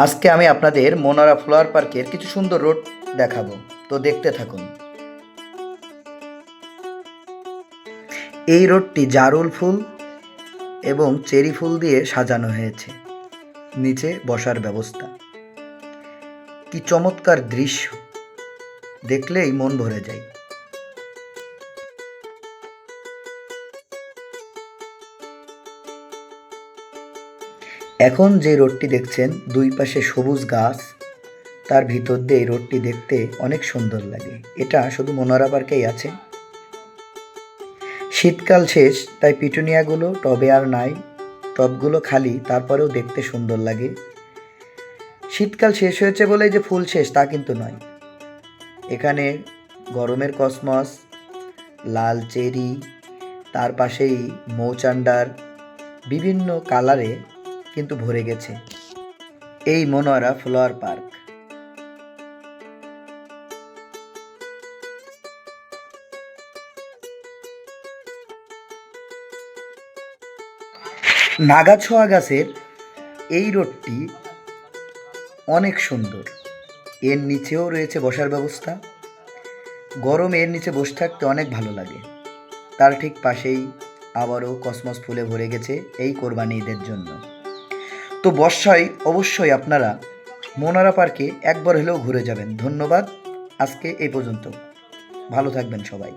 আজকে আমি আপনাদের মনোরা ফ্লাওয়ার পার্কের কিছু সুন্দর রোড দেখাবো, তো দেখতে থাকুন। এই রোডটি জারুল ফুল এবং চেরি ফুল দিয়ে সাজানো হয়েছে। নিচে বসার ব্যবস্থা, কি চমৎকার দৃশ্য, দেখলেই মন ভরে যায়। এখন যে রোডটি দেখছেন, দুই পাশে সবুজ গাছ, তার ভিতর দিয়ে এই রোডটি দেখতে অনেক সুন্দর লাগে। এটা শুধু মনোরা পার্কেই আছে। শীতকাল শেষ, তাই পিটুনিয়াগুলো টবে আর নাই, টবগুলো খালি, তারপরেও দেখতে সুন্দর লাগে। শীতকাল শেষ হয়েছে বলে যে ফুল শেষ তা কিন্তু নয়। এখানে গরমের কসমস, লাল চেরি, তার পাশেই মৌচান্ডার, বিভিন্ন কালারে কিন্তু ভরে গেছে এই মনোরা ফ্লাওয়ার পার্ক। নাগাছোয়া গাছের এই রোডটি অনেক সুন্দর। এর নিচেও রয়েছে বসার ব্যবস্থা। গরমে এর নিচে বসে থাকতে অনেক ভালো লাগে। তার ঠিক পাশেই আবারও কসমস ফুলে ভরে গেছে এই কোরবানি ঈদের জন্য। তো বর্ষায় অবশ্যই আপনারা মনোরা পার্কে একবার হলেও ঘুরে যাবেন। ধন্যবাদ, আজকে এই পর্যন্ত। ভালো থাকবেন সবাই।